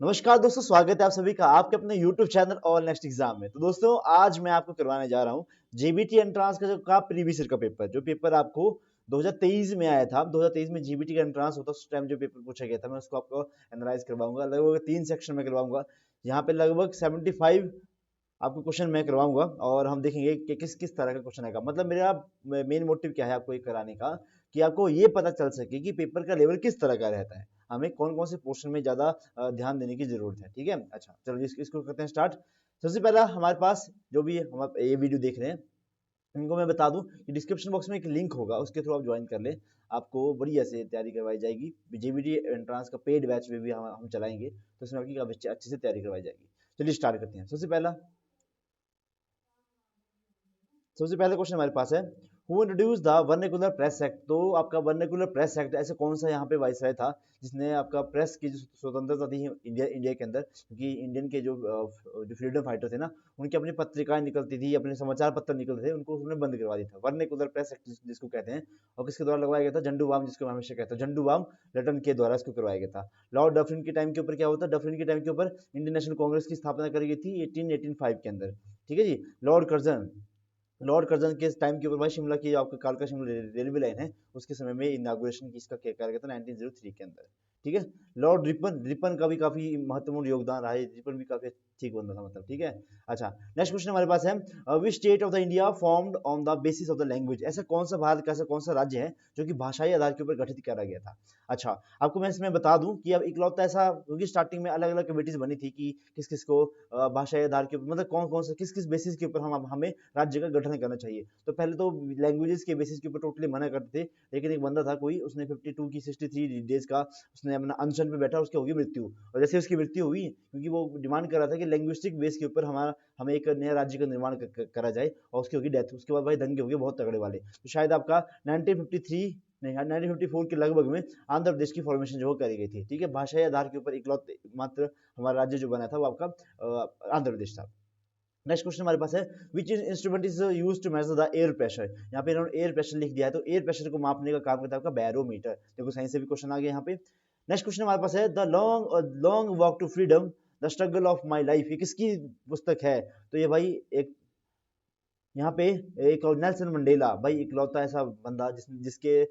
नमस्कार दोस्तों, स्वागत है आप सभी का आपके अपने YouTube channel all next exam में। तो दोस्तों आज मैं आपको करवाने जा रहा हूँ जीबीटी एंट्रांस का प्रीवियस ईयर का पेपर, जो पेपर आपको 2023 में आया था। 2023 में जीबीटी का एंट्रांस होता, उस टाइम जो पेपर पूछा गया था, मैं उसको आपको एनालाइज करवाऊंगा। लगभग 3 सेक्शन में करवाऊंगा। यहाँ पे लगभग 75 आपको क्वेश्चन मैं करवाऊंगा और हम देखेंगे कि किस किस तरह का क्वेश्चन आएगा। मतलब मेरा मेन मोटिव क्या है आपको ये कराने का, कि आपको ये पता चल सके कि पेपर का लेवल किस तरह का रहता है, हमें कौन कौन से पोर्शन में ज्यादा ध्यान देने की जरूरत है। ठीक है, अच्छा चलो इसको करते हैं स्टार्ट। सबसे पहला हमारे पास जो भी हम ये वीडियो देख रहे हैं, इनको मैं बता दूं कि डिस्क्रिप्शन बॉक्स में एक लिंक होगा, उसके थ्रू आप ज्वाइन कर ले। आपको बढ़िया से तैयारी करवाई जाएगी। जेबीटी एंट्रांस का पेड बैच में भी हम चलाएंगे, तो उसमें आपकी काफी अच्छे से तैयारी करवाई जाएगी। चलिए स्टार्ट करते हैं। सबसे पहला क्वेश्चन हमारे पास है, who introduce the vernacular press act. तो आपका वर्नाक्युलर प्रेस एक्ट ऐसे कौन सा यहाँ पे वाइसराय था जिसने आपका प्रेस की जो स्वतंत्रता दी है इंडिया के अंदर, क्योंकि इंडियन के जो फ्रीडम फाइटर थे ना, उनकी अपनी पत्रिकाएं निकलती थी, अपने समाचार पत्र निकलते थे, उनको उसने बंद करवा दिया था। वर्नाक्युलर प्रेस एक्ट जिसको कहते हैं, और किसके द्वारा लगवाया गया था? झंडू बाम, जिसको मैं हमेशा कहता हूँ, झंडू बाम लटन के द्वारा इसको करवाया गया था। लॉर्ड डफरिन के टाइम के ऊपर क्या होता है? डफरिन के टाइम के ऊपर इंडियन नेशनल कांग्रेस की स्थापना करी गई थी 1885 के अंदर। ठीक है जी। लॉर्ड कर्जन के टाइम के ऊपर भाई शिमला की आपका कालका शिमला रेलवे लाइन है, उसके समय में इनागुरेशन की इसका किया गया था 1903 के अंदर। ठीक है। लॉर्ड रिपन रिपन का भी काफी महत्वपूर्ण योगदान रहा है, रिपन भी काफी ठीक बंदा था, मतलब। ठीक है। अच्छा, नेक्स्ट क्वेश्चन हमारे पास है, which state of the India formed on the basis of the language. ऐसा कौन सा भारत का ऐसा कौन सा राज्य है जो कि भाषाई आधार के ऊपर गठित करा गया था? अच्छा, आपको मैं इसमें बता दूं कि अब इकलौता ऐसा, क्योंकि स्टार्टिंग में अलग अलग कमेटीज बनी थी कि किस किस को भाषाई आधार के ऊपर, मतलब कौन कौन सा किस किस बेसिस के ऊपर हम हमें राज्य का गठन करना चाहिए। तो पहले तो लैंग्वेजेस के बेसिस के ऊपर टोटली मना करते थे, लेकिन एक बंदा था कोई, उसने 52 की 63 डेज का उसने अपना अनशन पे बैठा, उसकी होगी मृत्यु। और जैसे उसकी मृत्यु हुई, क्योंकि वो डिमांड कर रहा था कि लैंग्विस्टिक बेस के ऊपर हमें एक नया राज्य का निर्माण करा जाए, और उसकी होगी डेथ। उसके बाद भाई दंगे हो गए बहुत तगड़े वाले। तो शायद आपका 1953 नहीं, 1954 के लगभग में आंध्र प्रदेश की फॉर्मेशन जो करी गई थी। ठीक है, भाषाई आधार के ऊपर इकलौते मात्र हमारा राज्य जो बना था वो आपका आंध्र प्रदेश था। नेक्स्ट क्वेश्चन हमारे पास है, which instrument is used to measure the air pressure. यहाँ पे इन्होंने एयर प्रेशर लिख दिया है, तो एयर प्रेशर को मापने का काम करता है आपका बैरोमीटर। देखो सही से भी क्वेश्चन आ गया यहाँ पे। नेक्स्ट क्वेश्चन हमारे पास है, the long long walk to freedom the struggle of my life. ये किसकी पुस्तक है? तो ये भाई एक यहाँ पे एक और नेल्सन मंडेला, भाई इकलौता ऐसा बंदा जिसके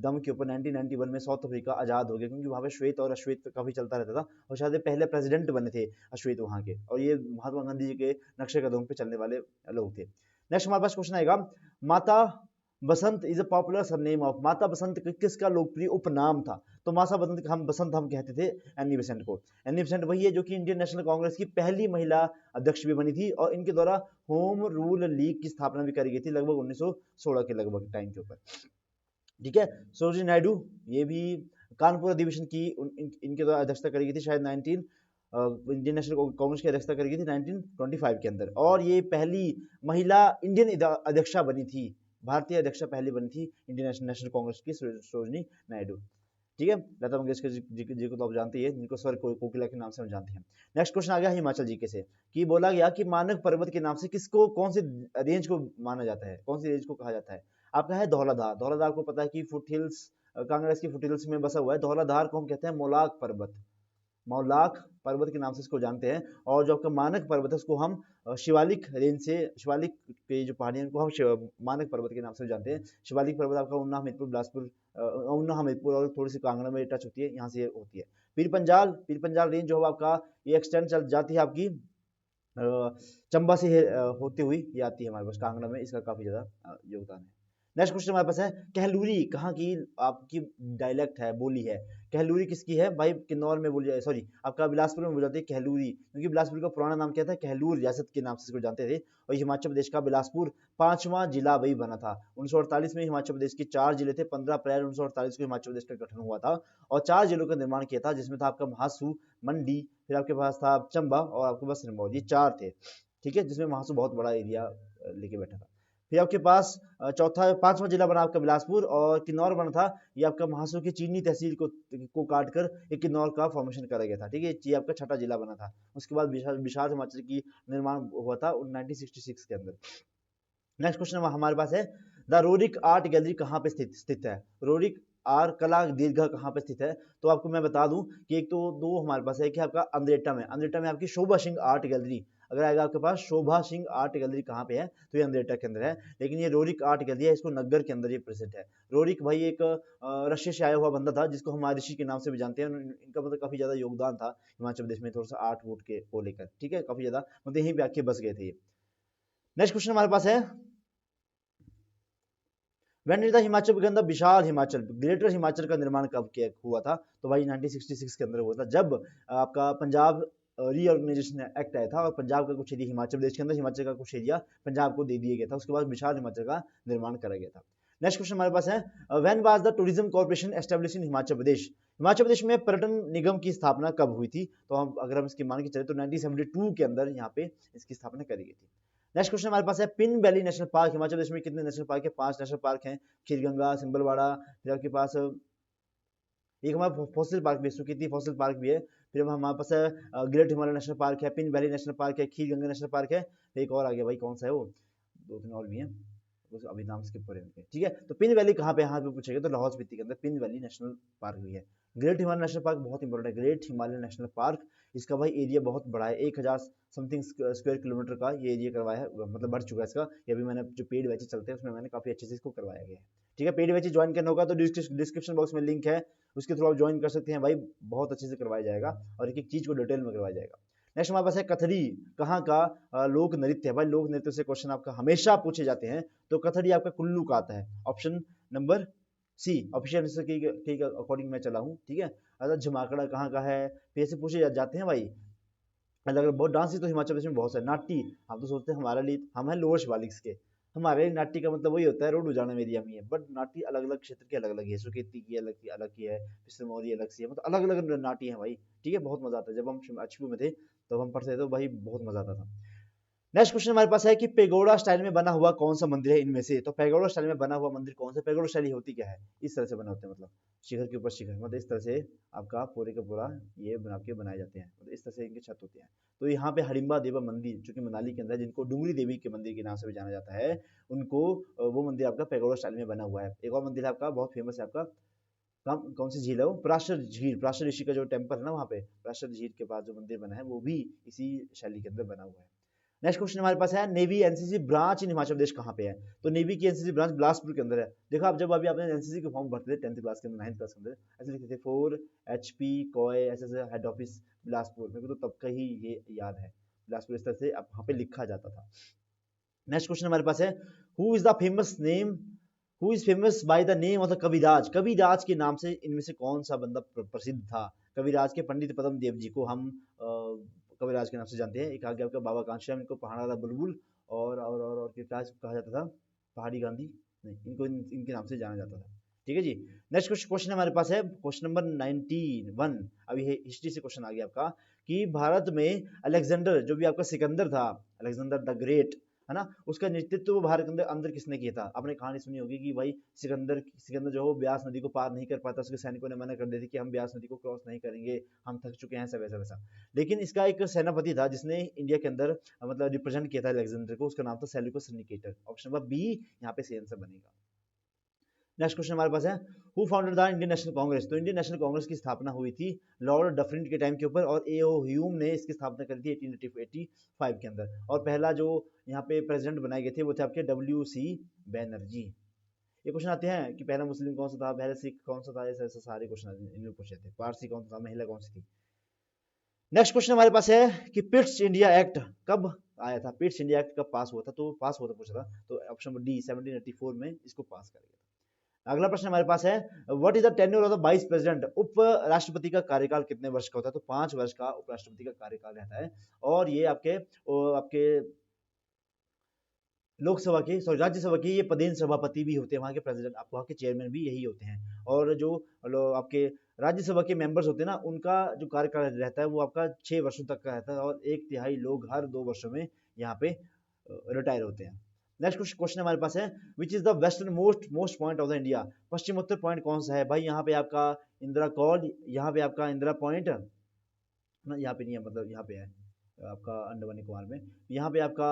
दम के ऊपर 1991 में साउथ अफ्रीका आजाद हो गया, क्योंकि वहाँ पे श्वेत और अश्वेत काफी चलता रहता था, और शायद ये पहले प्रेसिडेंट बने थे अश्वेत वहाँ के, और ये महात्मा गांधी जी के नक्शे कदम पे चलने वाले लोग थे। नेक्स्ट हमारे पास क्वेश्चन आएगा, Mata Basant is a popular surname of. Mata Basant किसका लोकप्रिय उपनाम था? तो माता बसंत हम कहते थे एनी बेसेंट को। एनी बेसेंट वही है जो कि इंडियन नेशनल कांग्रेस की पहली महिला अध्यक्ष भी बनी थी, और इनके द्वारा होम रूल लीग की स्थापना भी करी गई थी लगभग 1916 के लगभग टाइम के ऊपर। ठीक है। सरोजिनी नायडू, ये भी कानपुर अधिवेशन की इनके द्वारा अध्यक्षता करी गई थी, शायद 19 इंडियन नेशनल कांग्रेस की अध्यक्षता करी गई थी 1925 के अंदर, और ये पहली महिला इंडियन अध्यक्षा बनी थी, भारतीय अध्यक्षा पहली बनी थी इंडियन नेशनल कांग्रेस की, सरोजिनी नायडू। ठीक है। लता मंगेशकर जी को तो आप जानते हैं, जिनको स्वर कोकिला के नाम से हम जानते हैं। नेक्स्ट क्वेश्चन आ गया हिमाचल जी के से, कि बोला गया कि मानक पर्वत के नाम से किसको, कौन सी रेंज को माना जाता है, कौन सी रेंज को कहा जाता है? आपका है धौलाधार। धौलाधार को पता है कि फुट हिल्स, कांग्रेस की फुट हिल्स में बसा हुआ है। धौलाधार को हम कहते हैं मौलाक पर्वत, मौलाक पर्वत के नाम से इसको जानते हैं। और जो आपका मानक पर्वत है उसको हम शिवालिक रेंज से, शिवालिक के जो पहाड़ियां उनको हम मानक पर्वत के नाम से जानते हैं। शिवालिक पर्वत आपका उन्ना हमीरपुर बिलासपुर, उन्ना हमीरपुर और थोड़ी सी कांगड़ा में टच होती है, यहाँ से होती है। पीर पंजाल रेंज जो है आपका, ये एक्सटेंड चल जाती है आपकी चंबा से होती हुई ये आती है हमारे पास कांगड़ा में, इसका काफी ज्यादा योगदान है। नेक्स्ट क्वेश्चन हमारे पास है, कहलूरी कहाँ की आपकी डायलेक्ट है, बोली है? कहलूरी किसकी है भाई? किन्नौर में बोली जाए, सॉरी आपका बिलासपुर में बोली जाती है कहलूरी, क्योंकि बिलासपुर का पुराना नाम क्या था? कहलूर रियासत के नाम से इसको जानते थे। और हिमाचल प्रदेश का बिलासपुर 5वां जिला वही बना था। 1948 में हिमाचल प्रदेश के 4 जिले थे। 15 अप्रैल 1948 को हिमाचल प्रदेश का गठन हुआ था, और 4 जिलों का निर्माण किया था, जिसमें था आपका महासू, मंडी, फिर आपके पास था चंबा, और आपके पास सिरमौर, ये 4 थे। ठीक है, जिसमें महासू बहुत बड़ा एरिया लेके बैठा था। फिर आपके पास चौथा 5वां जिला बना आपका बिलासपुर, और किन्नौर बना था, ये आपका महासू की चीनी तहसील को काट कर एक किन्नौर का फॉर्मेशन करा गया था। ठीक है, ये आपका छठा जिला बना था। उसके बाद विशाल हिमाचल की निर्माण हुआ था 1966 के अंदर। नेक्स्ट क्वेश्चन हमारे पास है, द रोरिक आर्ट गैलरी कहाँ पे स्थित है? रोरिक आर कला दीर्घ कहाँ पे स्थित है? तो आपको मैं बता दूं कि एक तो दो हमारे पास है कि आपका अंद्रेटा में आपकी शोभा सिंह आर्ट गैलरी अगर आएगा आपके पास। शोभा सिंह आर्ट गैलरी कहाँ पे है? तो ये अंद्रेटा के अंदर है। लेकिन ये रोरिक आर्ट गैलरी है, इसको नग्गर के अंदर ये प्रेजेंट है। रोरिक भाई एक रशिया से आया हुआ बंदा था जिसको हम महर्षि के नाम से भी जानते हैं। इनका मतलब काफी ज्यादा योगदान था हिमाचल प्रदेश में, थोड़ा सा आर्ट वूट के को लेकर, ठीक है, काफी ज्यादा मतलब यहीं पे आके बस गए थे। नेक्स्ट क्वेश्चन हमारे पास है, when did the Himachal become the Vishal Himachal, greater Himachal का निर्माण कब किया हुआ था? तो भाई 1966 के अंदर हुआ था, जब आपका पंजाब रीऑर्गेनाइजेशन एक्ट आया था और पंजाब का कुछ एरिया हिमाचल प्रदेश के अंदर, हिमाचल का कुछ एरिया पंजाब को दे दिया गया था। उसके बाद विशाल हिमाचल का निर्माण करा गया था। नेक्स्ट क्वेश्चन हमारे पास है, when was the tourism corporation establish in Himachal Pradesh? Himachal Pradesh में पर्यटन निगम की स्थापना कब हुई थी? तो हम अगर हम इसकी मान के चले तो 1972 के अंदर यहाँ पे इसकी स्थापना करी गई थी। नेक्स्ट क्वेश्चन हमारे पास है, Pin valley national park, Himachal Pradesh में कितने नेशनल पार्क है? 5 नेशनल पार्क हैं, खीरगंगा, सिंबलवाड़ा, फिर आपके पास एक हमारा फॉसिल पार्क भी, सुकीर्ति फॉसिल पार्क भी है। फिर हमारे पास है ग्रेट हिमालय नेशनल पार्क है, पिन वैली नेशनल पार्क है, खीरगंगा नेशनल पार्क है, एक और आ गया भाई, कौन सा है वो, दो तीन और भी हैं, अभी नाम स्किप हो रहे हैं, ठीक है। तो पिन वैली कहाँ पे, यहाँ पे पूछेगा तो लाहौल स्पीति के अंदर पिन वैली नेशनल पार्क भी है। ग्रेट हिमालय नेशनल पार्क बहुत इंपॉर्टेंट है, ग्रेट हिमालय नेशनल पार्क, इसका भाई एरिया बहुत बड़ा है, 1000 समथिंग स्क्वायर किलोमीटर का ये एरिया करवाया है, मतलब बढ़ चुका है इसका। ये भी मैंने जो पेड बैचेस चलते हैं उसमें मैंने काफी अच्छे से इसको करवाया गया है, ठीक है। पेड बैचेस ज्वाइन करना होगा तो डिस्क्रिप्शन बॉक्स में लिंक है, उसके थ्रू आप ज्वाइन कर सकते हैं भाई, बहुत अच्छे से करवाया जाएगा और एक एक चीज को डिटेल में करवाया जाएगा। नेक्स्ट हमारे पास है, कथरी कहाँ का लोक नृत्य है? भाई लोक नृत्य से क्वेश्चन आपका हमेशा पूछे जाते हैं, तो कथरी आपका कुल्लू का आता है, option number C, official answer के अकॉर्डिंग मैं चला हूँ, ठीक है। अगर झमाकड़ा कहाँ का है, फिर से पूछे जाते हैं भाई। अलग अलग बहुत डांस ही तो हिमाचल प्रदेश में बहुत सारे, नाटी हम तो सोचते हैं हमारे लिए हम हैं लोअर शिवालिक के, हमारे लिए नाटी का मतलब वही होता है रोड उजाना एरिया में है, बट नाटी अलग अलग क्षेत्र के अलग अलग है, सुकेती की अलग की है, सिरमौरी अलग सी है, मतलब अलग अलग नाटी है भाई, ठीक है। बहुत मजा आता है, जब हम अच्छी में थे तो हम पढ़ते थे तो भाई बहुत मजा आता था। नेक्स्ट क्वेश्चन हमारे पास है कि पेगोडा स्टाइल में बना हुआ कौन सा मंदिर है इनमें से? तो पेगोडा स्टाइल में बना हुआ मंदिर कौन सा? पेगोडा स्टाइल होती क्या है, इस तरह से बना होते हैं, मतलब शिखर के ऊपर शिखर, मतलब इस तरह से आपका पूरे का पूरा ये बना के बनाए जाते हैं, मतलब इस तरह से इनकी छत होती है। तो यहाँ पे हडिम्बा देवा मंदिर जो कि मनाली के अंदर, जिनको डुंगरी देवी के मंदिर के नाम से भी जाना जाता है, उनको वो मंदिर आपका पेगोडा स्टाइल में बना हुआ है। एक और मंदिर है आपका बहुत फेमस है आपका, कौन सी झील है वो, पराशर झील, पराशर ऋषि का जो टेम्पल है ना वहाँ पे, पराशर झील के पास जो मंदिर बना है वो भी इसी शैली के अंदर बना हुआ है। नेक्स्ट क्वेश्चन हमारे पास है, navy NCC branch in Himachal Pradesh कहाँ पे है? तो नेवी की एनसीसी ब्रांच बिलासपुर के अंदर है। देखो आप जब अभी आपने एनसीसी के फॉर्म भरते थे 10th क्लास के अंदर, 9th क्लास के अंदर, ऐसे लिखते थे 4 HP कोय ऐसे हेड ऑफिस बिलासपुर, मेरे को तो तब का ही ये याद है, बिलासपुर इस तरह से अब वहाँ पे लिखा जाता था। नेक्स्ट क्वेश्चन हमारे पास है, who is the famous name, who is famous by the name of the Kaviraj? Kaviraj के नाम से इनमें से कौन सा बंदा प्रसिद्ध था? कविराज के पंडित पद्म देव जी को हम कविराज के नाम से जानते हैं। एक आगे आपका बाबा कांशीराम, इनको पहाड़ा का बुलबुल और क्या कहा जाता था, पहाड़ी गांधी, नहीं इनको इनके नाम से जाना जाता था, ठीक है जी। नेक्स्ट क्वेश्चन हमारे पास है क्वेश्चन नंबर 91, अभी हिस्ट्री से क्वेश्चन आ गया आपका, कि भारत में अलेक्जेंडर जो भी आपका सिकंदर था, अलेक्जेंडर द ग्रेट है ना, उसका नेतृत्व भारत के अंदर अंदर किसने किया था? आपने कहानी सुनी होगी कि भाई सिकंदर सिकंदर जो हो ब्यास नदी को पार नहीं कर पाता, उसके सैनिकों ने मना कर दिया था कि हम ब्यास नदी को क्रॉस नहीं करेंगे, हम थक चुके हैं, ऐसा वैसा वैसा। लेकिन इसका एक सेनापति था जिसने इंडिया के अंदर मतलब रिप्रेजेंट किया था अलेक्जेंडर को, उसका नाम था Seleucus Nicator. Option number B यहाँ पे सही आंसर बनेगा। नेक्स्ट क्वेश्चन हमारे पास है, who founded the Indian national Congress? तो इंडियन नेशनल कांग्रेस की स्थापना हुई थी लॉर्ड डफरिन के टाइम के ऊपर, और ए ओ ह्यूम ने इसकी स्थापना करी थी 1885 के अंदर, और पहला जो यहाँ पे प्रेसिडेंट बनाए गए थे वो थे आपके WC बैनर्जी। ये क्वेश्चन आते हैं कि पहला मुस्लिम कौन सा था, पहला सिख कौन सा था, ऐसे ऐसे सारे क्वेश्चन इनमें पूछे थे, पारसी कौन सा था, महिला कौन सी थी। नेक्स्ट क्वेश्चन हमारे पास है कि पिट्स इंडिया एक्ट कब आया था? पिट्स इंडिया एक्ट कब पास हुआ था? तो पास हुआ था पूछा था, तो ऑप्शन नंबर डी 1784 में इसको पास कर गया। अगला प्रश्न हमारे पास है, what is the tenure of the vice president? उप राष्ट्रपति का कार्यकाल कितने वर्ष का होता है? तो 5 वर्ष का उपराष्ट्रपति का कार्यकाल रहता है, और ये आपके लोकसभा के सॉरी राज्यसभा के ये पदेन सभापति भी होते हैं, वहाँ के प्रेसिडेंट, आप वहाँ के चेयरमैन भी यही होते हैं। और जो आपके राज्यसभा के मेंबर्स होते हैं ना, उनका जो कार्यकाल रहता है वो आपका 6 वर्षों तक का रहता है, और 1/3 लोग हर 2 वर्षों में यहाँ पे रिटायर होते हैं। नेक्स्ट क्वेश्चन हमारे पास है, which is the western most point of the India? पश्चिमोत्तर पॉइंट कौन सा है भाई? यहाँ पे आपका इंदिरा कॉल, यहाँ पे आपका इंदिरा पॉइंट ना, यहाँ पे नहीं है, मतलब यहाँ पे है आपका अंडमान निकोबार में, यहाँ पे आपका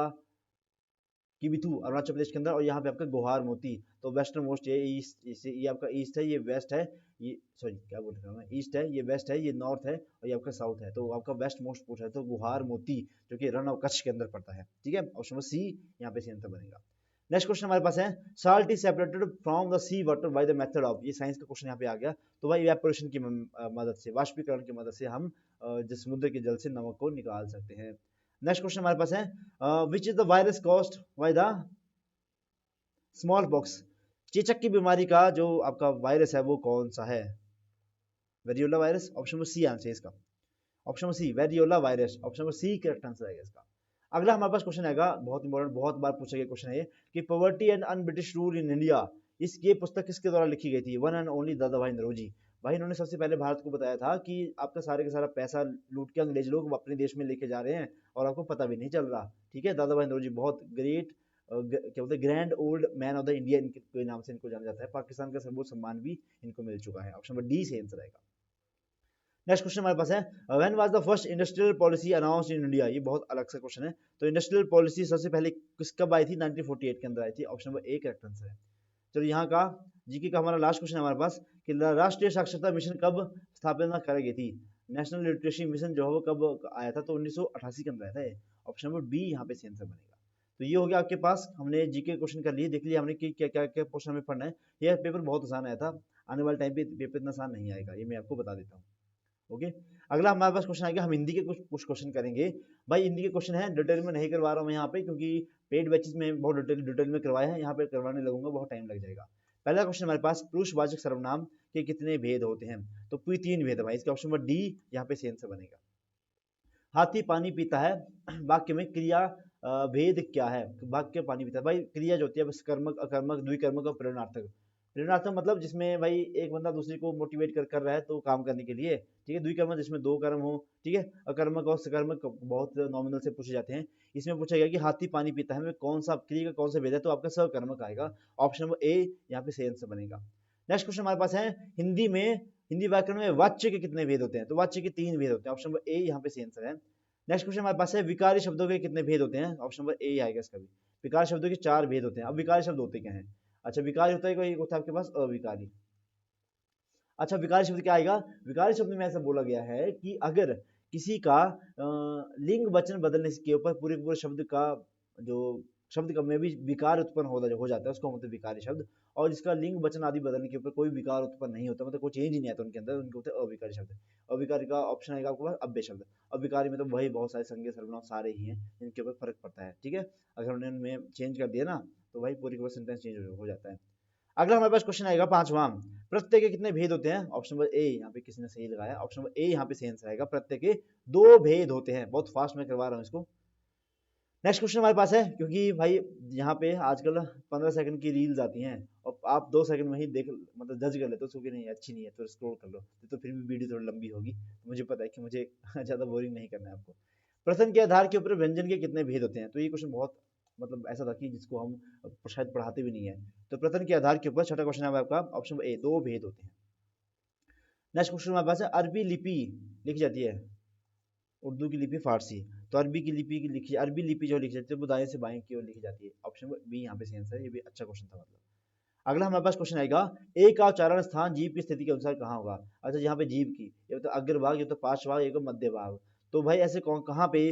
किबिथु अरुणाचल प्रदेश के अंदर, और यहाँ पे आपका गुहार मोती, तो वेस्टर्न मोस्ट ये ईस्ट, ये आपका ईस्ट है, ये वेस्ट है, ये सॉरी क्या बोल रहा हूँ मैं, ईस्ट है, ये वेस्ट है, ये नॉर्थ है, और ये आपका साउथ है, तो आपका वेस्ट मोस्ट पूछा है तो गुहार मोती जो कि रण ऑफ कच्छ के अंदर पड़ता है। ठीक है, ऑप्शन नंबर सी यहाँ पे सी आंसर बनेगा। नेक्स्ट क्वेश्चन हमारे पास है, salt is separated from the sea water by the method of, ये साइंस का क्वेश्चन यहाँ पे आ गया, तो भाई इवेपोरेशन की मदद से, वाष्पीकरण की मदद से हम जिस समुद्र के जल से नमक को निकाल सकते हैं। नेक्स्ट क्वेश्चन हमारे पास है, which is the virus caused by the small pox, चेचक की बीमारी का जो आपका वायरस है वो कौन सा है? Variola virus, option number C answer है इसका, option number C variola virus, option number C correct answer आएगा इसका। अगला हमारे पास क्वेश्चन आएगा, बहुत इंपॉर्टेंट, बहुत बार पूछा गया क्वेश्चन है ये, कि poverty and un British rule in India, इस ये पुस्तक किसके द्वारा लिखी गई थी? वन एंड ओनली दादा भाई नौरोजी। भाई इन्होंने सबसे पहले भारत को बताया था कि आपका सारे का सारा पैसा लूट के अंग्रेज लोग अपने देश में लेके जा रहे हैं और आपको पता भी नहीं चल रहा। ठीक है, दादा भाई नौरोजी बहुत ग्रेट क्या बोलते हैं, grand old man of the India इनके नाम से इनको जाना जाता है, पाकिस्तान का सर्वोच्च सम्मान भी इनको मिल चुका है। ऑप्शन नंबर डी से आंसर आएगा। नेक्स्ट क्वेश्चन हमारे पास है, when was the first industrial policy announced in India, ये बहुत अलग सा क्वेश्चन है, तो इंडस्ट्रियल पॉलिसी सबसे पहले कब आई थी? 1948 के अंदर आई थी, option number A correct answer है। चलो यहाँ का जीके का हमारा लास्ट क्वेश्चन है हमारे पास, कि राष्ट्रीय साक्षरता मिशन कब स्थापना कराई गई थी? नेशनल लिटरेसी मिशन जो है वो कब आया था? तो 1988 के अंदर आया था, ऑप्शन नंबर बी यहाँ पे सी आंसर बनेगा। तो ये हो गया आपके पास, हमने जीके क्वेश्चन कर लिए, देख लिया हमने कि क्या क्या क्या क्वेश्चन हमें पढ़ना है। यह पेपर बहुत आसान आया था, आने वाले टाइम पे पेपर इतना आसान नहीं आएगा, ये मैं आपको बता देता हूँ। ओके, अगला हमारे पास क्वेश्चन आएगा, हम हिंदी के कुछ क्वेश्चन करेंगे। भाई हिंदी के क्वेश्चन है, डिटेल में नहीं करवा रहा हूँ यहाँ पे, क्योंकि पेड बैचेस में बहुत डिटेल में करवाए हैं, यहाँ पे करवाने लगूंगा बहुत टाइम लग जाएगा। पहला क्वेश्चन हमारे पास, पुरुषवाचक सर्वनाम के कितने भेद होते हैं? तो कोई 3 भेद है भाई, इसका ऑप्शन नंबर डी यहाँ पे सही आंसर बनेगा। हाथी पानी पीता है, वाक्य में क्रिया भेद क्या है? वाक्य पानी पीता है, भाई क्रिया जो होती है कर्मक, अकर्मक, द्विकर्मक और प्रेरणार्थक। प्रेरणार्थक मतलब जिसमें भाई एक बंदा दूसरे को मोटिवेट कर रहा है तो काम करने के लिए, ठीक है। द्विकर्मक जिसमें 2 कर्म हो, ठीक है। अकर्मक और सकर्मक बहुत नॉमिनल से पूछे जाते हैं। इसमें पूछा गया कि हाथी पानी पीता है में कौन सा क्रिया का कौन सा भेद है? तो आपका सकर्मक आएगा, ऑप्शन नंबर ए यहाँ पे सही आंसर बनेगा। नेक्स्ट क्वेश्चन हमारे पास है, हिंदी व्याकरण में वाच्य के कितने भेद होते हैं? तो वाच्य के 3 भेद होते हैं, ऑप्शन नंबर ए यहाँ पे सही आंसर है। नेक्स्ट क्वेश्चन हमारे पास है, विकारी शब्दों के कितने भेद होते हैं? ऑप्शन नंबर ए आएगा इसका भी। विकारी शब्दों के 4 भेद होते हैं। अब विकारी शब्द होते क्या हैं? अच्छा, विकारी होता है कोई, होता है आपके पास अविकारी। अच्छा, विकारी शब्द क्या आएगा? विकारी शब्द में ऐसा बोला गया है कि अगर किसी का लिंग वचन बदलने के ऊपर पूरे पूरे शब्द का जो शब्द का में भी विकार उत्पन्न हो जाता है, उसको मतलब विकारी शब्द। और जिसका लिंग वचन आदि बदलने के ऊपर कोई विकार उत्पन्न नहीं होता, मतलब कोई चेंज ही नहीं आता उनके अंदर, उनको होते हैं अविकारी शब्द। अविकारी का ऑप्शन आएगा आपके पास अव्यय शब्द। अविकारी में तो वही बहुत सारे संज्ञा सर्वनाम सारे ही हैं जिनके ऊपर फर्क पड़ता है, ठीक है। अगर उन्हें उनमें चेंज कर दिया ना तो भाई पूरी पूरी सेंटेंस चेंज हो जाता है। अगला हमारे पास क्वेश्चन आएगा 5वां, प्रत्यय के कितने भेद होते हैं? ऑप्शन नंबर ए यहाँ पे किसी ने सही लगाया, ऑप्शन नंबर ए यहाँ पे सही आंसर आएगा। प्रत्यय के 2 भेद होते हैं। बहुत फास्ट में करवा रहा हूँ इसको। नेक्स्ट क्वेश्चन हमारे पास है, क्योंकि भाई यहाँ पे आजकल 15 सेकंड की रील्स आती हैं और आप 2 सेकंड में ही देख मतलब जज कर लेते हो, कि नहीं अच्छी नहीं है तो स्क्रॉल कर लो, तो फिर भी वीडियो थोड़ी लंबी होगी। तो मुझे पता है कि मुझे ज़्यादा बोरिंग नहीं करना है आपको। प्रश्न के आधार के ऊपर व्यंजन के कितने भेद होते हैं? तो ये क्वेश्चन बहुत मतलब ऐसा था कि जिसको हम शायद पढ़ाते भी नहीं है। तो प्रश्न के आधार के ऊपर छठा क्वेश्चन है आपका, ऑप्शन ए 2 भेद होते हैं। नेक्स्ट क्वेश्चन हमारे पास है, अरबी लिपि लिखी जाती है, उर्दू की लिपि फारसी, तो अरबी की लिपि की लिखी, अरबी लिपि जो लिखी जाती है वो दाएं से बाएं की ओर लिखी जाती है। ऑप्शन बी यहाँ पे सही आंसर है। ये भी अच्छा क्वेश्चन था मतलब। अगला हमारे पास क्वेश्चन आएगा, ए का उच्चारण स्थान जीभ की स्थिति के अनुसार कहाँ होगा? अच्छा, यहाँ पे जीभ की ये तो अग्र भाग, ये तो पार्श्व भाग, ये तो मध्य भाग। तो भाई ऐसे कौन कहाँ पे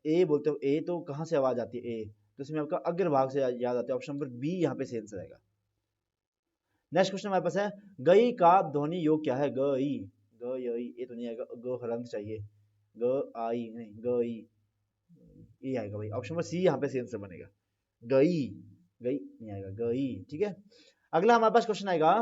ए बोलते हो, ए तो कहाँ से आवाज आती है? ए तो इसमें आपका अग्र भाग से याद आता है। ऑप्शन नंबर बी यहाँ पे सही आंसर आएगा। नेक्स्ट क्वेश्चन हमारे पास है, गई का ध्वनि योग क्या है? गई, गई, ये तो नहीं आएगा, ग हलंत चाहिए, ग आई नहीं, गई, ये आएगा भाई। ऑप्शन नंबर सी यहाँ पे सही आंसर बनेगा। गई, गई नहीं आएगा, गई, ठीक है। अगला हमारे पास क्वेश्चन आएगा,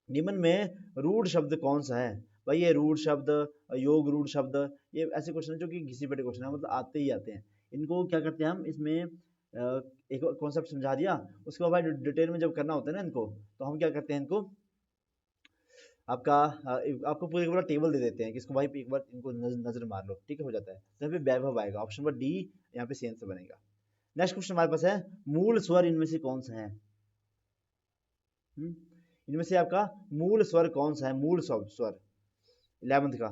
निम्न में रूढ़ शब्द कौन सा है? भाई ये रूढ़ शब्द, योग रूढ़ शब्द, ये ऐसे क्वेश्चन है जो कि घिसी पिटे क्वेश्चन है, मतलब आते ही आते हैं। इनको क्या करते हैं हम, इसमें एक कॉन्सेप्ट समझा दिया, उसके बाद भाई डिटेल में जब करना होता है ना इनको, तो हम क्या करते हैं इनको आपका आपको पूरा टेबल दे देते हैं कि इसको भाई एक बार इनको नजर मार लो, ठीक है, हो जाता है। तो यहाँ पे वैभव आएगा, ऑप्शन नंबर डी यहाँ पे सही आंसर बनेगा। नेक्स्ट क्वेश्चन हमारे पास है, मूल स्वर इनमें से कौन सा है? इनमें से आपका मूल स्वर कौन सा है? मूल स्वर 11th का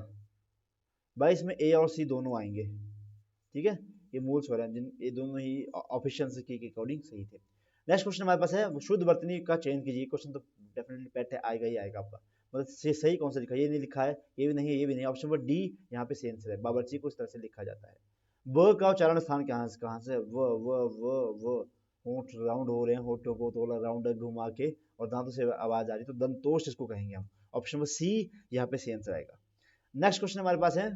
भाई, इसमें ए और सी दोनों आएंगे, ठीक है। ये मूल स्वर हैं, जिन ये दोनों ही ऑफिशियल की के अकॉर्डिंग सही थे। नेक्स्ट क्वेश्चन हमारे पास है, वो शुद्ध वर्तनी का चयन कीजिए। क्वेश्चन तो डेफिनेटली पेट है, आएगा ही आएगा आपका। मतलब सही कौन सा लिखा है, ये नहीं लिखा है, ये भी नहीं है, ये भी नहीं। ऑप्शन नंबर डी यहाँ पे सही आंसर है। बावर्ची को इस तरह से लिखा जाता है। व का उच्चारण स्थान कहाँ से? व होंठ राउंड हो रहे हैं, होठों को थोड़ा राउंड घुमा के और दांतों से आवाज आ रही है, तो दंतोष इसको कहेंगे हम। ऑप्शन नंबर सी यहाँ पे सही आंसर आएगा। नेक्स्ट क्वेश्चन हमारे पास है,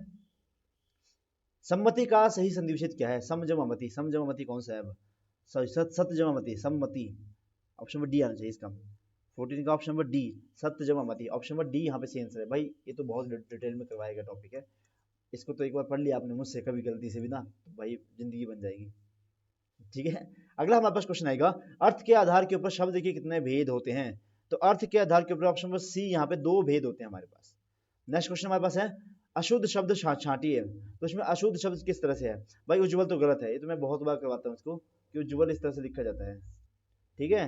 सम्मति का सही संधि विच्छेद क्या है? समजममति, समजममति कौन सा है? अब सॉरी, सत्यजममति, सम्मति। ऑप्शन नंबर डी आना चाहिए इसका। 14 का ऑप्शन नंबर डी, सत्यजममति। ऑप्शन नंबर डी यहाँ पे सही आंसर है। भाई ये तो बहुत डिटेल में करवाया गया टॉपिक है, इसको तो एक बार पढ़ लिया आपने मुझसे कभी गलती से भी ना, तो भाई जिंदगी बन जाएगी। ठीक है, अगला हमारे पास क्वेश्चन आएगा, अर्थ के आधार के ऊपर शब्द के कितने भेद होते हैं? तो अर्थ के आधार के ऊपर ऑप्शन नंबर सी यहाँ पे 2 भेद होते हैं हमारे पास। नेक्स्ट क्वेश्चन हमारे पास है, अशुद्ध शब्द छांटिए। तो इसमें अशुद्ध शब्द किस तरह से है? भाई उज्ज्वल तो गलत है, ये तो मैं बहुत बार करवाता हूँ इसको कि उज्ज्वल इस तरह से लिखा जाता है। ठीक है,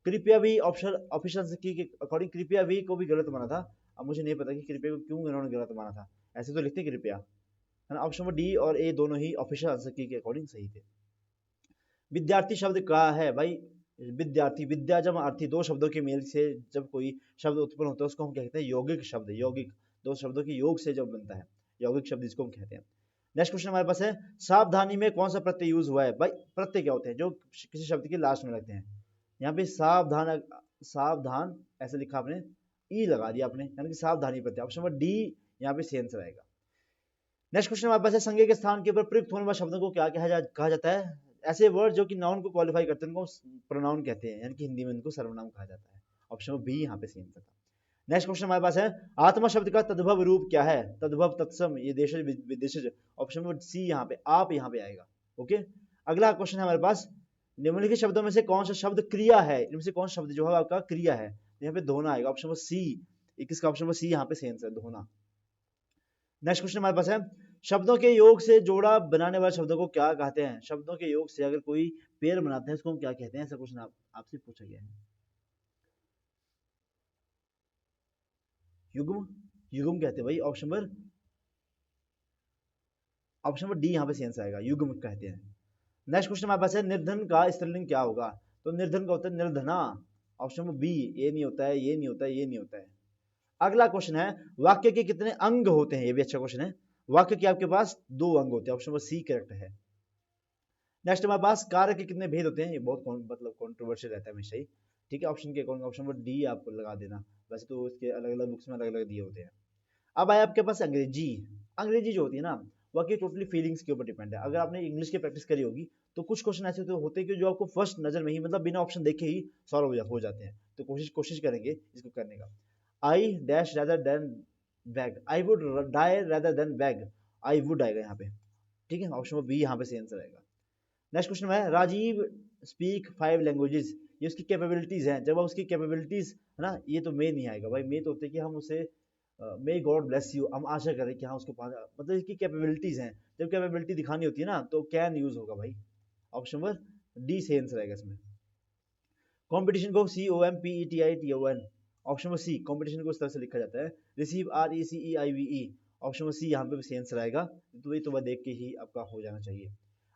कृपया भी ऑप्शन ऑफिशियल की के अकॉर्डिंग कृपया भी को भी गलत माना था। अब मुझे नहीं पता कि कृपया को क्यों इन्होंने गलत माना था, ऐसे तो लिखते कृपया, है ना। ऑप्शन नंबर डी और ए दोनों ही ऑफिशियल आंसर की के अकॉर्डिंग सही थे। विद्यार्थी शब्द का है भाई, विद्यार्थी, विद्या जब अर्थी, दो शब्दों के मेल से जब कोई शब्द उत्पन्न होता है उसको हम कहते हैं यौगिक शब्द। यौगिक, दो शब्दों के योग से जब बनता है यौगिक शब्द, इसको हम कहते हैं। नेक्स्ट क्वेश्चन हमारे पास है, सावधानी में कौन सा प्रत्यय यूज हुआ है? भाई प्रत्यय क्या होते हैं? जो किसी शब्द के लास्ट में लगते हैं। यहाँ पे सावधान, सावधान ऐसे लिखा आपने, ई लगा दिया आपने, यानी कि सावधानी प्रत्यय। ऑप्शन नंबर डी यहाँ पे सही आंसर आएगा। नेक्स्ट क्वेश्चन हमारे पास है, संज्ञा के स्थान के ऊपर प्रयुक्त होने वाले शब्दों को क्या कहा जाता है? ऐसे वर्ड जो कि नाउन को क्वालिफाई करते हैं उनको प्रोनाउन कहते हैं, यानी कि हिंदी में उनको सर्वनाम कहा जाता है। ऑप्शन बी यहाँ पे सही आंसर था। नेक्स्ट क्वेश्चन हमारे पास है, आत्मा शब्द का तद्भव रूप क्या है? तद्भव, तत्सम, ये देशज विदेशज। ऑप्शन नंबर सी यहाँ पे, आप यहाँ पे आएगा। ओके, अगला क्वेश्चन है हमारे पास, निम्नलिखित शब्दों में से कौन सा शब्द क्रिया है? इनमें से कौन सा शब्द जो है आपका क्रिया है? यहाँ पे धोना आएगा। ऑप्शन नंबर सी, 21 का ऑप्शन नंबर सी यहाँ पे सही आंसर है, धोना। नेक्स्ट क्वेश्चन हमारे पास है, शब्दों के योग से जोड़ा बनाने वाले शब्दों को क्या कहते हैं? शब्दों के योग से अगर कोई पेड़ बनाते हैं उसको हम क्या कहते हैं? ऐसा क्वेश्चन आपसे पूछा गया है। युग्म, युग्म कहते हैं भाई। ऑप्शन नंबर डी यहाँ पे सही आंसर आएगा, युग्म कहते हैं। नेक्स्ट क्वेश्चन हमारे पास है, निर्धन का स्त्रीलिंग क्या होगा? तो निर्धन का होता है निर्धना। ऑप्शन नंबर बी, ये नहीं होता है, ये नहीं होता है, ये नहीं होता है। अगला क्वेश्चन है, वाक्य के कितने अंग होते हैं? ये भी अच्छा क्वेश्चन है। वाक्य के आपके पास 2 अंग होते हैं। ऑप्शन नंबर सी करेक्ट है। नेक्स्ट हमारे पास, कार्य के कितने भेद होते हैं? ये बहुत मतलब कंट्रोवर्शियल रहता है हमेशा ही। ठीक है, ऑप्शन के अकॉर्डिंग ऑप्शन नंबर डी आप लगा देना, वैसे तो इसके अलग अलग बुक्स में अलग अलग दिए होते हैं। अब आए आपके पास अंग्रेजी। अंग्रेजी जो होती है ना, वाकई टोटली फीलिंग्स के ऊपर डिपेंड है। अगर आपने इंग्लिश की प्रैक्टिस करी होगी तो कुछ क्वेश्चन ऐसे होते हैं कि जो आपको फर्स्ट नजर में ही, मतलब बिना ऑप्शन देखे ही सॉल्व हो जाते हैं। तो कोशिश करेंगे इसको करने का। I dash rather than beg, I would die rather than beg, I would आएगा यहाँ पे। ठीक है, ऑप्शन बी यहाँ पे सही आंसर आएगा। नेक्स्ट क्वेश्चन है, राजीव स्पीक 5 लैंग्वेजेस। ये उसकी कैपेबिलिटीज हैं। जब आप उसकी कैपेबिलिटीज, है ना, ये तो मे नहीं आएगा भाई। मे तो होते कि हम उसे मे गॉड ब्लेस यू, हम आशा करें कि हाँ उसको मतलब इसकी कैपेबिलिटीज हैं। जब कैपेबिलिटी दिखानी होती है ना तो कैन यूज होगा भाई। ऑप्शन नंबर डी सही आंसर आएगा इसमें। कंपटीशन को COMPETITON। Option number C, competition को इस तरह से लिखा जाता है। Receive RECEIVE। Option number C यहाँ पे भी सही आंसर आएगा। तो ये तो देख के ही आपका हो जाना चाहिए।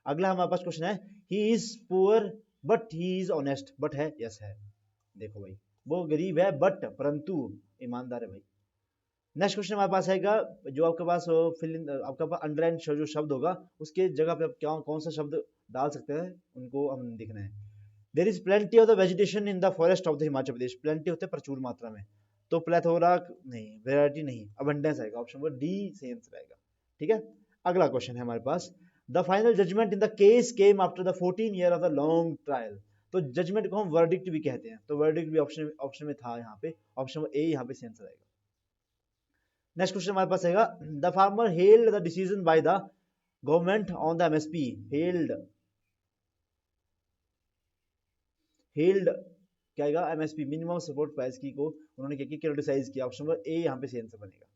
अगला हमारे पास क्वेश्चन है, he is poor but he is honest. But है, यस है। देखो भाई, वो गरीब है बट, परंतु ईमानदार है भाई। नेक्स्ट क्वेश्चन हमारे पास आएगा, जो आपके पास फिल इन, आपका पास अंडरलाइन जो शब्द होगा उसके जगह पे आप क्या कौन सा शब्द डाल सकते हैं, उनको हम दिखना है। There is plenty of the vegetation in the forest of the Himachal Pradesh. Plenty होते हैं प्रचुर मात्रा में, तो प्लेथोरा नहीं, वेराइटी नहीं, अबंडेंस आएगा। ऑप्शन नंबर डी सही आंसर आएगा। ठीक है, अगला क्वेश्चन है हमारे पास, the final judgement in the case came after the 14 year of the long trial. तो जजमेंट को हम वर्डिक्ट भी कहते हैं, तो वर्डिक्ट भी ऑप्शन में था यहाँ पे। ऑप्शन ए यहाँ पे सही आंसर आएगा। नेक्स्ट क्वेश्चन हमारे पास आएगा, the farmer held the decision by the government on the MSP। Held क्या आएगा? MSP, मिनिमम सपोर्ट प्राइस की को उन्होंने क्या किया? क्रिटिसाइज किया। ऑप्शन नंबर ए यहाँ पे सही आंसर बनेगा।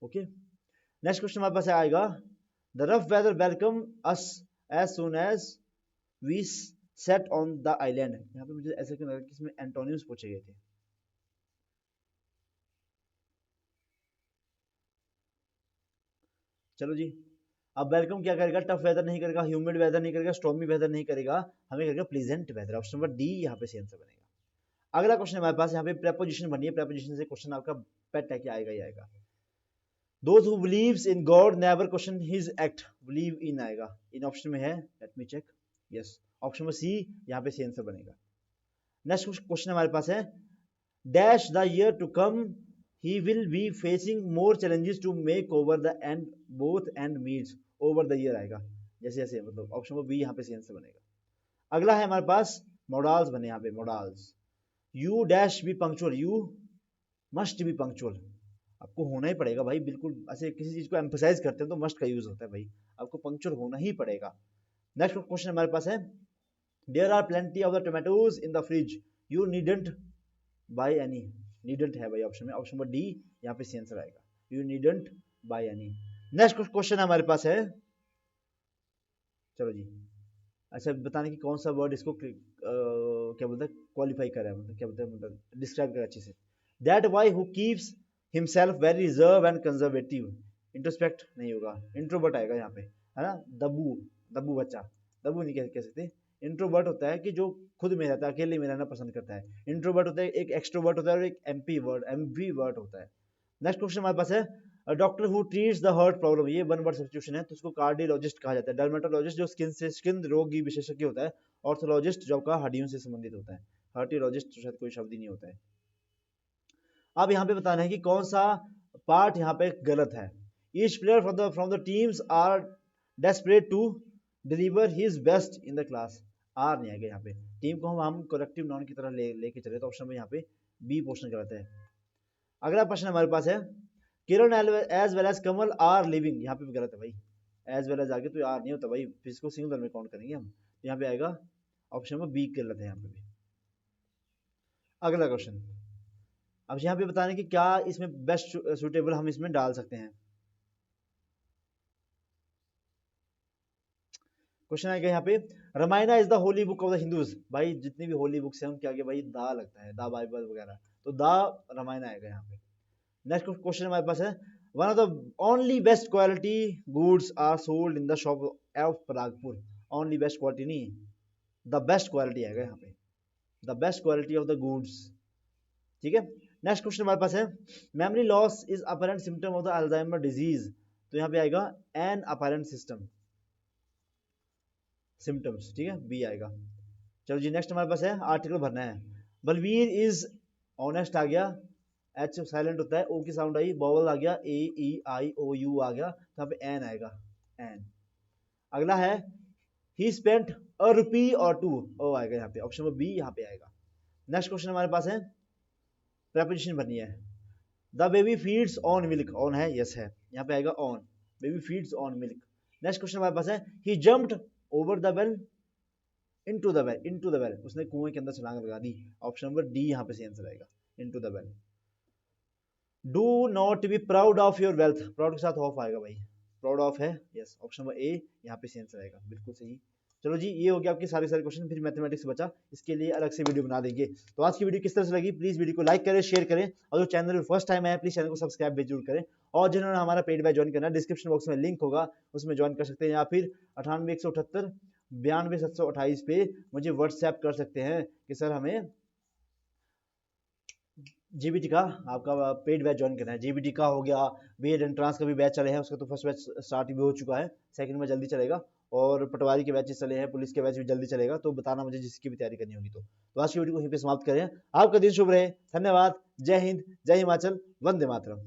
ओके, नेक्स्ट क्वेश्चन हमारे पास आएगा, the rough weather welcome us as soon as we set on the island. यहाँ पे मुझे ऐसा क्यों लगा कि इसमें एंटोनिम्स पूछे गए थे। चलो जी, अब वेलकम क्या करेगा, टफ वेदर नहीं करेगा, ह्यूमिड वेदर नहीं करेगा, स्टॉर्मी वेदर नहीं करेगा, हमें करेगा pleasant weather. Option number D यहाँ पे सही आंसर बनेगा। अगला क्वेश्चन हमारे पास यहाँ पे प्रेपोजिशन बनी है, प्रेपोजिशन से क्वेश्चन आपका पेट है कि आएगा ही आएगा। Those who believes in God never question his act, believe in आएगा, इन ऑप्शन में है, let me check, yes option number C यहाँ पे सही आंसर बनेगा। नेक्स्ट क्वेश्चन हमारे पास है, dash the year to come he will be facing more challenges to make over the end both end meets, over the year आएगा, जैसे जैसे मतलब ऑप्शन नंबर बी यहाँ पे सही आंसर बनेगा। अगला है हमारे पास मोडाल्स बने यहाँ पे, modals, you dash B punctual, you must be punctual, आपको होना ही पड़ेगा भाई, बिल्कुल ऐसे किसी चीज को एम्फसाइज करते हैं तो मस्ट का यूज होता है भाई, आपको पंक्चुअल होना ही पड़ेगा। नेक्स्ट क्वेश्चन हमारे पास है, there are plenty of the tomatoes in the fridge, you needn't buy any, needn't है भाई ऑप्शन में, ऑप्शन नंबर डी यहाँ पे सही आंसर आएगा, you needn't buy any. Next question हमारे पास है, चलो जी, अच्छा बताने की कौन सा वर्ड इसको क्या बोलते हैं, क्वालिफाई करा है, मतलब क्या बोलते हैं, मतलब डिस्क्राइब करा अच्छे से। That why who keeps himself very reserved and conservative, introspect नहीं होगा, इंट्रोवर्ट आएगा यहाँ पे, है ना, दब्बू, दब्बू बच्चा, दब्बू नहीं कह सकते, इंट्रोवर्ट होता है कि जो खुद में रहता है, अकेले में रहना पसंद करता है, इंट्रोवर्ट होता है, एक एक्सट्रोवर्ट होता है और एक एम्बीवर्ट होता है। नेक्स्ट क्वेश्चन हमारे पास है, doctor who treats the heart problem, ये वन वर्ड सब्स्टिट्यूशन है तो उसको कार्डियोलॉजिस्ट कहा जाता है, डर्मेटोलॉजिस्ट जो स्किन रोग की विशेषज्ञ होता है, ऑर्थोलॉजिस्ट जो आपका हड्डियों से संबंधित होता है, हार्टियोलॉजिस्ट शायद कोई शब्द ही नहीं होता है। अब यहाँ पे बताना है कि कौन सा पार्ट यहाँ पे गलत है। Each player from the teams are desperate to deliver his best in the class, are नहीं आएगा यहाँ पे, टीम को हम कलेक्टिव नाउन की तरह लेके चले तो ऑप्शन में यहाँ पे बी पोर्शन गलत है। अगला प्रश्न हमारे पास है, Kiran as well as Kamal are living, यहाँ पे भी गलत है भाई, एज वेल एज आगे तो आर नहीं होता भाई, फिर इसको सिंगुलर में काउंट करेंगे हम, तो यहाँ पे आएगा ऑप्शन में बी गलत है यहाँ पे भी। अगला क्वेश्चन, अब यहाँ पे बताने कि क्या इसमें बेस्ट सुटेबल हम इसमें डाल सकते हैं। क्वेश्चन आएगा यहाँ पे, Ramayan is the holy book of the Hindus, भाई जितनी भी होली बुक्स हैं उनके आगे भाई दा लगता है, दा बाइबल वगैरह, तो दा रामायण आएगा यहाँ पे। नेक्स्ट क्वेश्चन हमारे पास है, one of the only best quality goods are sold in the shop of Paragpur, only best quality नहीं, द बेस्ट क्वालिटी आएगा यहाँ पे, the best quality of the goods, ठीक है। नेक्स्ट क्वेश्चन हमारे पास है, memory loss is apparent symptom of the Alzheimer disease, तो यहाँ पे आएगा एन अपरेंट सिम्टम्स, ठीक है, बी आएगा। चलो जी नेक्स्ट हमारे पास है, आर्टिकल भरना है, बलवीर इज ऑनेस्ट आ गया, एच साइलेंट होता है, ओ की साउंड आई, बॉवल आ गया, ए ई आई ओ यू आ गया, तो यहाँ पे एन आएगा, एन। अगला है, ही स्पेंट अ रुपी और टू, ओ आएगा यहाँ पे, ऑप्शन नंबर बी यहाँ पे आएगा। नेक्स्ट क्वेश्चन हमारे पास है, प्रेपोजिशन बनी है, the baby feeds on milk, on है, यस है, यहाँ पे आएगा on, baby feeds on milk. Next question हमारे पास है, he jumped over the well into the well, into the well, उसने कुएं के अंदर छलांग लगा दी, ऑप्शन नंबर डी यहाँ पे सही आंसर आएगा, into the well. Do not be proud of your wealth, proud के साथ ऑफ आएगा भाई, प्राउड ऑफ है, यस, ऑप्शन नंबर ए यहाँ पे सही आंसर आएगा, बिल्कुल सही। चलो जी ये हो गया आपके सारे क्वेश्चन, फिर मैथमेटिक्स बचा, इसके लिए अलग से वीडियो बना देंगे। तो आज की वीडियो किस तरह से लगी, प्लीज वीडियो को लाइक करें, शेयर करें, और जो चैनल पर फर्स्ट टाइम आया प्लीज चैनल को सब्सक्राइब भी जरूर करें, और जिन्होंने हमारा पेड बैच ज्वाइन करना है डिस्क्रिप्शन बॉक्स में लिंक होगा, उसमें ज्वाइन कर सकते हैं, या फिर 98 178 92 728 पे मुझे व्हाट्सएप कर सकते हैं कि सर हमें जीबीटी का आपका पेड बैच ज्वाइन करना है। जीबीटी का हो गया, बीएड एंट्रांस का भी बैच चले हैं, उसका तो फर्स्ट बैच स्टार्ट भी हो चुका है, सेकंड में जल्दी चलेगा, और पटवारी के बैचेस चले हैं, पुलिस के बैच भी जल्दी चलेगा, तो बताना मुझे जिसकी भी तैयारी करनी होगी। तो आज की वीडियो को यहीं पे समाप्त करें, आपका दिन शुभ रहे, धन्यवाद, जय हिंद, जय हिमाचल, वंदे मातरम।